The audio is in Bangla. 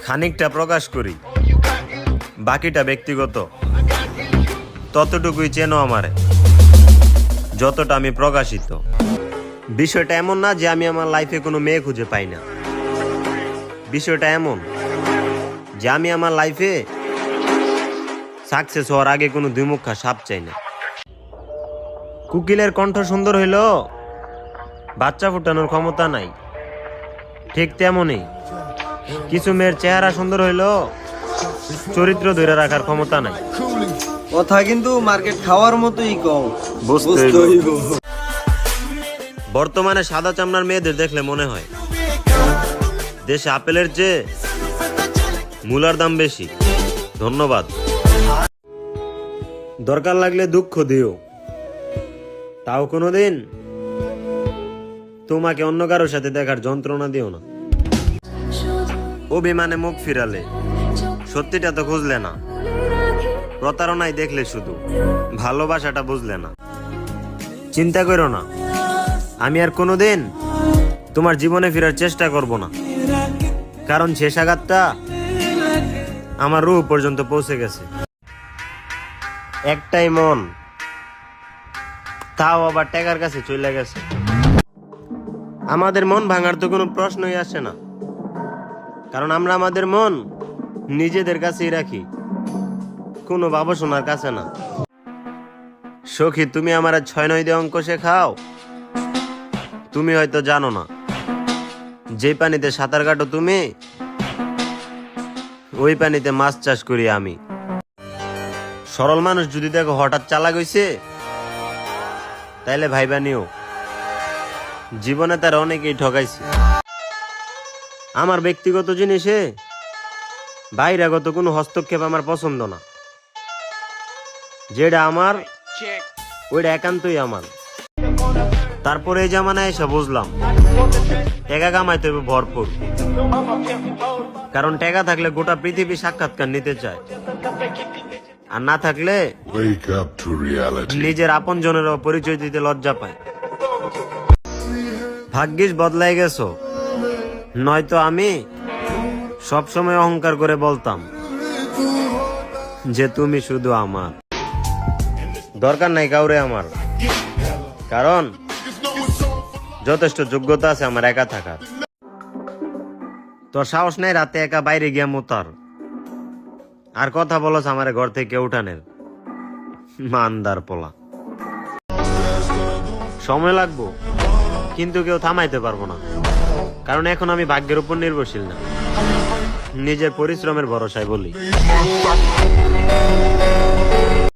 খানিকটা প্রকাশ করি, বাকিটা ব্যক্তিগত। ততটুকুই চেনো আমারে, যতটা আমি প্রকাশিত। বিষয়টা এমন না যে আমি আমার লাইফে কোনো মেয়ে খুঁজে পাই না। বিষয়টা এমন যে আমি আমার লাইফে সাকসেস হওয়ার আগে কোনো দুইমুখা সাপ চাই না। কুকিলের কণ্ঠ সুন্দর হইল, বাচ্চা ফুটানোর ক্ষমতা নাই। ঠিক তেমনই কিছু মেয়ের চেহারা সুন্দর হইল, চরিত্র ধরে রাখার ক্ষমতা নাই। কথা কিন্তু মার্কেট খাওয়ার মতোই কম। বর্তমানে সাদা চামড়ার মেয়েদের দেখলে মনে হয় দেশে আপেলের চেয়ে মূলার দাম বেশি। ধন্যবাদ। দরকার লাগলে দুঃখ দিও, তাও কোনোদিন তোমাকে অন্য কারোর সাথে দেখার যন্ত্রণা দিও না। অভিমানে মুখ ফিরালে, সত্যিটা তো খুঁজলে না। প্রতারণায় দেখলে শুধু, ভালোবাসাটা বুঝলে না। চিন্তা করো না, আমি আর কোনোদিন তোমার জীবনে ফেরার চেষ্টা করব না, কারণ শেষ আঘাতটা আমার রূহ পর্যন্ত পৌঁছে গেছে। একটাই মন, তাও আবার টাকার কাছে চলে গেছে। আমাদের মন ভাঙার তো কোনো প্রশ্নই আসে না, কারণ আমরা আমাদের মন নিজেদের কাছেই রাখি, কোনো বাবুসোনার কাছে না। সখী, তুমি আমার 6-9 দিয়ে অঙ্ক শেখাও। তুমি হয়তো জানো না, যে পানিতে সাঁতার কাটো তুমি, ওই পানিতে মাছ চাষ করি আমি। সরল মানুষ যদি দেখো হঠাৎ চালাক হইছে, তাইলে ভাইবা নিও, জীবনে তার অনেকেই ঠকাইছে। আমার ব্যক্তিগত জিনিসে বাইরাগত কোনো হস্তক্ষেপ আমার পছন্দ না। যেটা আমার ওইটা একান্তই আমার। তারপরে এই জামানায় এসে বুঝলাম টাকা কামাইতে হবে ভরপুর, কারণ টাকা থাকলে গোটা পৃথিবী সাক্ষাৎকার নিতে চায়, আর না থাকলে নিজের আপন জনেরও পরিচয় দিতে লজ্জা পায়। ভাগ্যিস বদলাই গেছো, নয়তো আমি সবসময় অহংকার করে বলতাম যে তুমি শুধু আমার। দরকার নাই কাউরে আমার, কারণ যথেষ্ট যোগ্যতা আছে আমার একা থাকার। তোর সাহস নাই রাতে একা বাইরে গিয়া মুতার, আর কথা বলছ আমার ঘর থেকে উঠানের। মানদার পোলা। সময় লাগবো, কিন্তু কেউ থামাইতে পারবো না, কারণ এখন আমি ভাগ্যের উপর নির্ভরশীল না, নিজের পরিশ্রমের ভরসায় বলি।